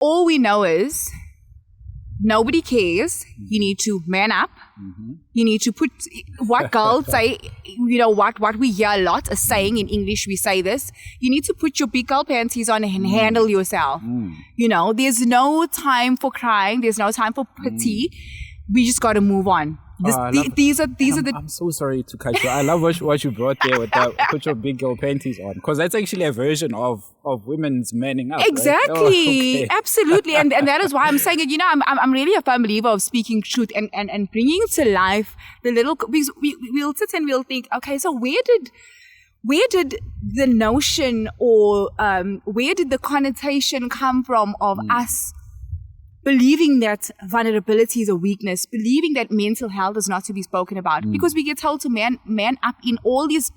all we know is nobody cares. You need to man up. You need to put what girls say, what we hear a lot, a saying in English, we say this. You need to put your big girl panties on and handle yourself. There's no time for crying. There's no time for pity. We just got to move on. These are the. I'm so sorry to cut you. I love what you brought there with that. Put your big girl panties on, because that's actually a version of women's manning up. Exactly, right? Okay. Absolutely, and that is why I'm saying it. I'm really a firm believer of speaking truth and bringing to life the little. Because we'll sit and we'll think, okay, so where did the notion or where did the connotation come from of us believing that vulnerability is a weakness, believing that mental health is not to be spoken about, because we get told to man up in all these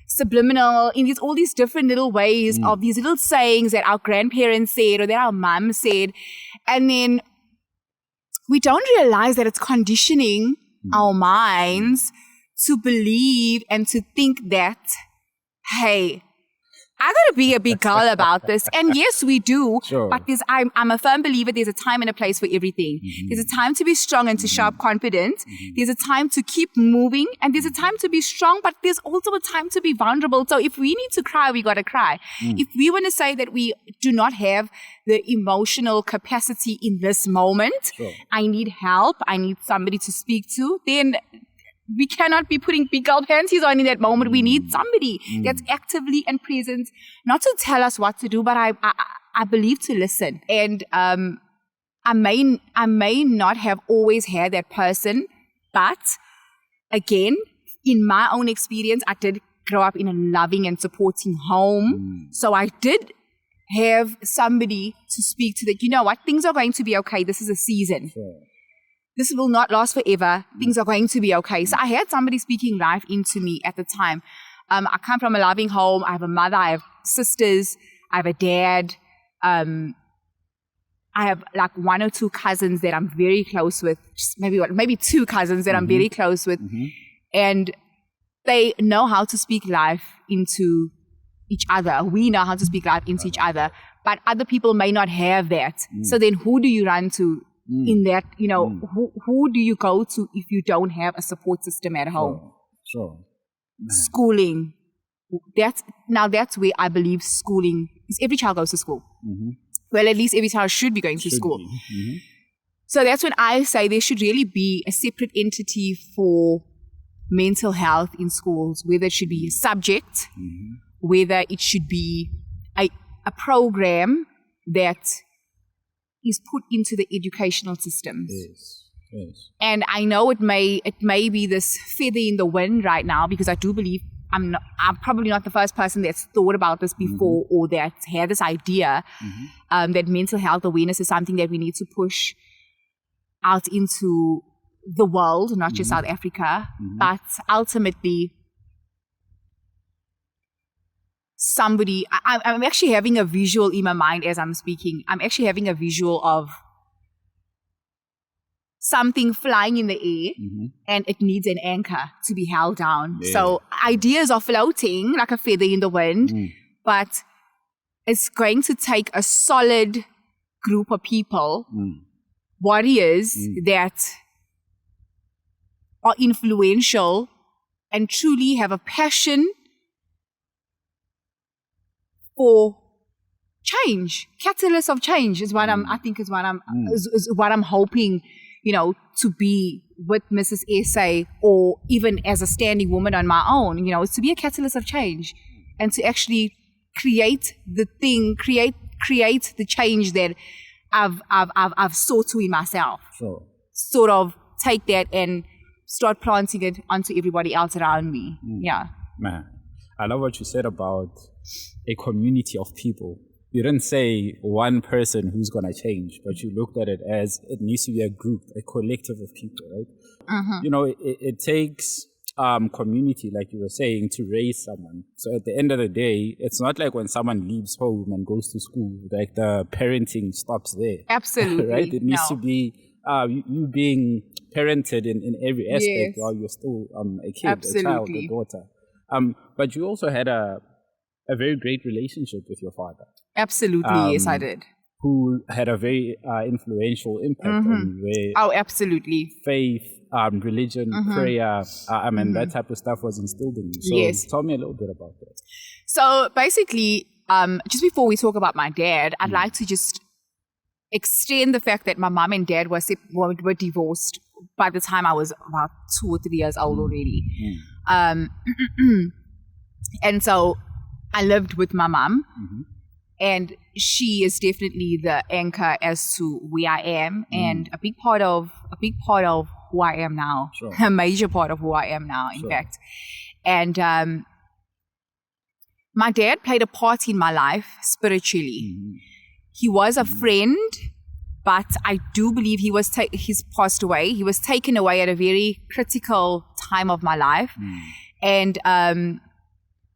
subliminal, all these different little ways of these little sayings that our grandparents said or that our mom said. And then we don't realize that it's conditioning our minds to believe and to think that, hey, I gotta be a big girl about this. And yes, we do. Sure. But I'm a firm believer there's a time and a place for everything. There's a time to be strong and to show up confident. There's a time to keep moving. And there's a time to be strong, but there's also a time to be vulnerable. So if we need to cry, we gotta cry. If we want to say that we do not have the emotional capacity in this moment, I need help, I need somebody to speak to, then we cannot be putting big girl panties on in that moment. We need somebody that's actively and present, not to tell us what to do, but I believe to listen. And I may not have always had that person, but again, in my own experience, I did grow up in a loving and supporting home. So I did have somebody to speak to that, you know what, things are going to be okay. This is a season. This will not last forever. Things are going to be okay. So I had somebody speaking life into me at the time. I come from a loving home. I have a mother. I have sisters. I have a dad. I have like one or two cousins that I'm very close with. Just maybe two cousins that I'm very close with. And they know how to speak life into each other. We know how to speak life into each other. But other people may not have that. So then who do you run to? In that, who do you go to if you don't have a support system at home? Sure. Schooling. That's where I believe schooling is. Every child goes to school. Well, at least every child should be going to school. So that's when I say there should really be a separate entity for mental health in schools, whether it should be a subject, whether it should be a program that is put into the educational systems. Yes. And I know it may be this feather in the wind right now, because I do believe I'm probably not the first person that's thought about this before or that had this idea that mental health awareness is something that we need to push out into the world, not just South Africa, but ultimately somebody, I'm actually having a visual in my mind as I'm speaking. I'm actually having a visual of something flying in the air and it needs an anchor to be held down. So ideas are floating like a feather in the wind, but it's going to take a solid group of people, warriors that are influential and truly have a passion for change. Catalyst of change is what I'm hoping, to be with Mrs. SA, or even as a standing woman on my own, is to be a catalyst of change and to actually create the change that I've sought to in myself. Sure. Sort of take that and start planting it onto everybody else around me. Man, I love what you said about a community of people. You didn't say one person who's going to change, but you looked at it as it needs to be a group, a collective of people, right? It takes community, like you were saying, to raise someone. So at the end of the day, it's not like when someone leaves home and goes to school, like the parenting stops there. Absolutely. Right? It needs to be you being parented in every aspect while you're still a kid, a child, a daughter. But you also had a very great relationship with your father. Absolutely, yes, I did. who had a very influential impact on you, where Oh, absolutely. faith, religion, prayer, that type of stuff was instilled in you. So Yes. tell me a little bit about that. So basically, just before we talk about my dad, I'd like to just extend the fact that my mom and dad were divorced by the time I was about 2 or 3 years old already. And so I lived with my mom, and she is definitely the anchor as to where I am, and a big part of who I am now. Sure. A major part of who I am now, in fact. And my dad played a part in my life spiritually. He was a friend, but I do believe he's passed away. He was taken away at a very critical time of my life. And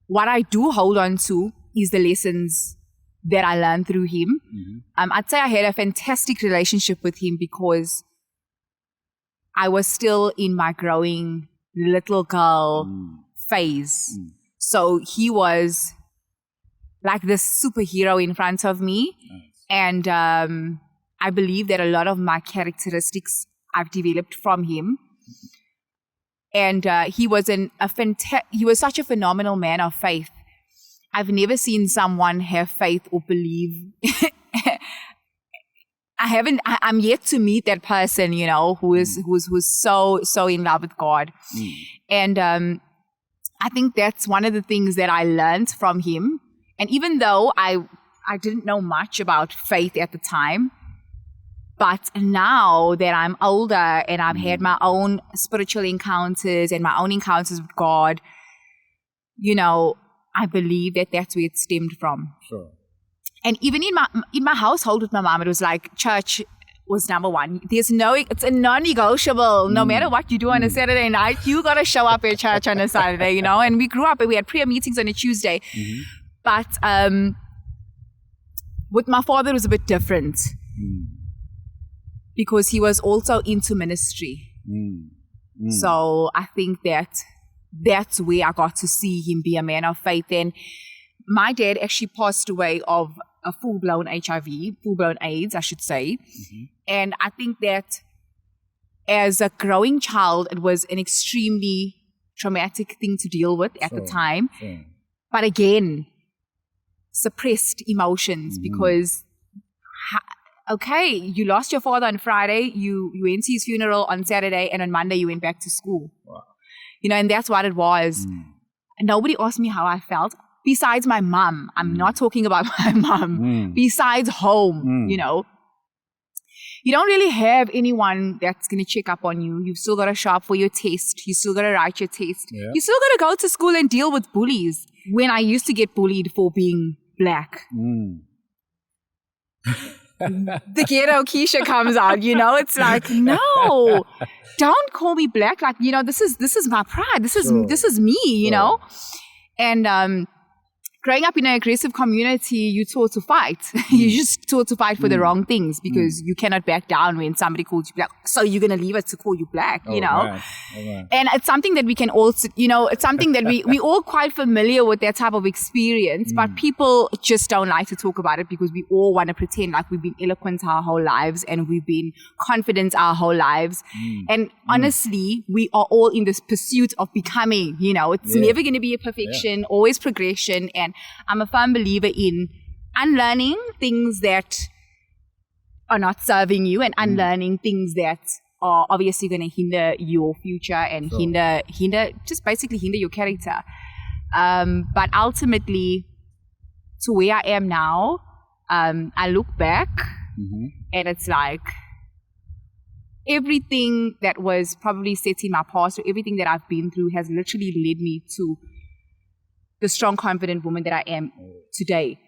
what I do hold on to is the lessons that I learned through him. I'd say I had a fantastic relationship with him because I was still in my growing little girl phase. So he was like this superhero in front of me. And I believe that a lot of my characteristics I've developed from him. And he was he was such a phenomenal man of faith. I've never seen someone have faith or believe. I'm yet to meet that person, who's so in love with God. And I think that's one of the things that I learned from him. And even though I didn't know much about faith at the time, but now that I'm older and I've had my own spiritual encounters and my own encounters with God, I believe that that's where it stemmed from. Sure. And even in my household with my mom, it was like church was number one. It's a non-negotiable. No matter what you do on a Saturday night, you got to show up at church on a Saturday, And we grew up and we had prayer meetings on a Tuesday. But with my father, it was a bit different because he was also into ministry. So I think that's where I got to see him be a man of faith. And my dad actually passed away of a full-blown HIV, full-blown AIDS, I should say. And I think that as a growing child, it was an extremely traumatic thing to deal with at the time. But again, suppressed emotions because, you lost your father on Friday, you went to his funeral on Saturday, and on Monday you went back to school. Wow. And that's what it was. And nobody asked me how I felt. Besides my mom, I'm not talking about my mom. Besides home, you don't really have anyone that's going to check up on you. You've still got to show up for your test. You still got to write your test. Yeah. You still got to go to school and deal with bullies. When I used to get bullied for being black, the ghetto Keisha comes out, it's like, no, don't call me black. Like, this is my pride. This is me, know? And growing up in an aggressive community, you're taught to fight. You're just taught to fight for the wrong things because you cannot back down when somebody calls you black. So you're going to leave us to call you black, Right. Right. And it's something that we can also, it's something that we all quite familiar with that type of experience, but people just don't like to talk about it because we all want to pretend like we've been eloquent our whole lives and we've been confident our whole lives. And honestly, we are all in this pursuit of becoming, it's never going to be a perfection, always progression. And I'm a firm believer in unlearning things that are not serving you and unlearning things that are obviously going to hinder your future and hinder your character. But ultimately, to where I am now, I look back and it's like everything that was probably set in my past or everything that I've been through has literally led me to the strong, confident woman that I am today.